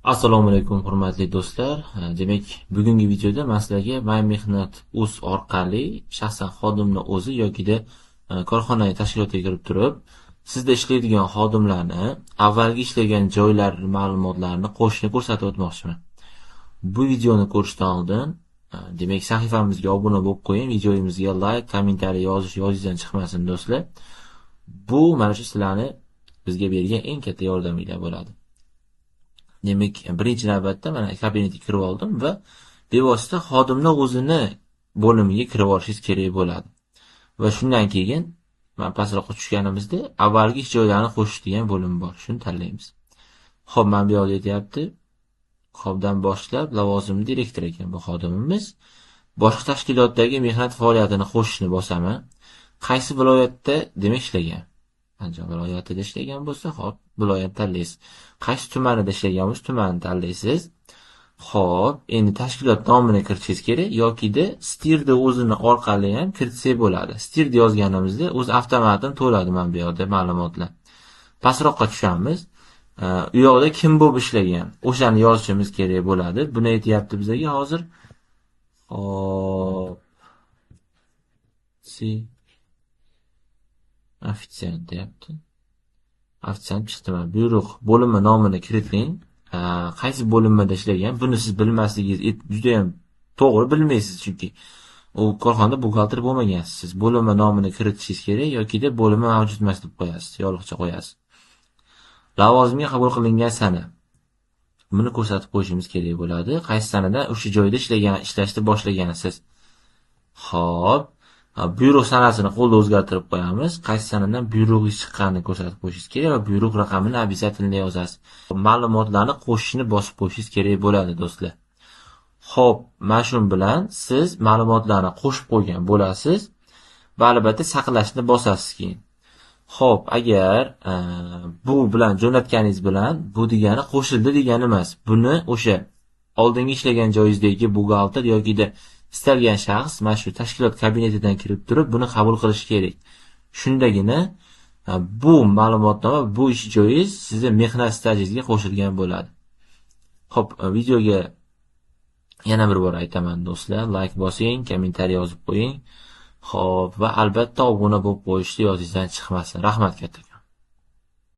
Assalomu alaykum hurmatli do'stlar. Demak, bugungi videoda men sizlarga MyMehnat.uz orqali shaxsan xodimni o'zi yokida korxonaviy tashkilotga kirib turib, sizda ishlaydigan xodimlarni avvalgi ishlagan joylar ma'lumotlarini qo'shishni ko'rsatib o'tmoqchiman. Bu videoni ko'rishdan oldin, demak, sahifamizga obuna bo'lib qo'ying, videomizga like, kommentariy yozishdan chiqmasin do'stlar. Bu mana shu sizlarni bizga bergan eng katta yordaminglar bo'ladi. Demak, birinchi navbatda mana kabinetga kirib oldim va bevosita xodimni o'zini bo'limiga kirib olishingiz kerak bo'ladi. Va shundan keyin mana pastroqqa tushganimizda avvalgi ish joylarini qo'shish degan bo'lim bor. Shuni tanlaymiz. Xo'p, mana bu yerda aytyapti. Xobdan boshlab lavozim direktor ekan bu xodimimiz. Boshqa tashkilotdagi mehnat faoliyatini qo'shishni bosaman. Qaysi viloyatda demak ishlagan? Andijon viloyatida ishlagan bo'lsa, hop, viloyat tanlaysiz. Qaysi tumanida ishlagan bo'lsa, tumanni tanlaysiz. Hop, endi tashkilot nomini kiritishingiz kerak yokida stirni o'zini orqali ham kiritsak bo'ladi. Stirni yozganimizda o'zi avtomatik to'ladi mana bu yerda ma'lumotlar. Pastroqqa tushamiz. U yoqda kim bo'lib ishlagan, o'shani yozishimiz kerak bo'ladi. Buni aytyapti bizga hozir. Hop. Ofitsiyant deyapti. Ofitsiyant chiqdimi? Buyruq bo'limi nomini kiriting. Qaysi bo'limda ishlagan? Buni siz bilmasligingiz juda ham to'g'ri, bilmaysiz chunki u korxonada buxgalter bo'lmagansiz. Siz bo'limi nomini kiritishingiz kerak yokida bo'limi mavjud emas deb qo'yasiz, yolg'ichcha qo'yasiz. Lavozimga qabul qilingan sana. Buni ko'rsatib qo'yishimiz kerak bo'ladi. Qaysi sanada o'sha joyda ishlashni boshlagansiz. Xo'p, buyruq sanasini qo'lda o'zgartirib qo'yamiz. Qaysi sanadan buyruqi chiqqanini ko'rsatib qo'yishingiz kerak va buyruq raqamini обязательно yozasiz. Ma'lumotlarni qo'shishni bosib qo'yishingiz kerak bo'ladi do'stlar. Xo'p, mana shu bilan siz ma'lumotlarni qo'shib qo'ygan bo'lasiz va albatta saqlashni bosasiz keyin. Xo'p, agar bu bilan jo'natganingiz bilan bu degani qo'shildi degani emas. Buni o'sha oldingi ishlagan joyingizdagi buxgalter yokida istalgan shaxs mana shu tashkilot kabinetidan kirib turib buni qabul qilishi kerak. Shundagina bu ma'lumotnoma, bu ish joyingiz sizning mehnat stajingizga qo'shilgan bo'ladi. Xo'p, videoga yana bir bor aytaman do'stlar, like bosing, kommentariy yozib qo'ying. Xo'p, va albatta obuna bo'lib qo'yishni yodingizdan chiqmasin. Rahmat katta.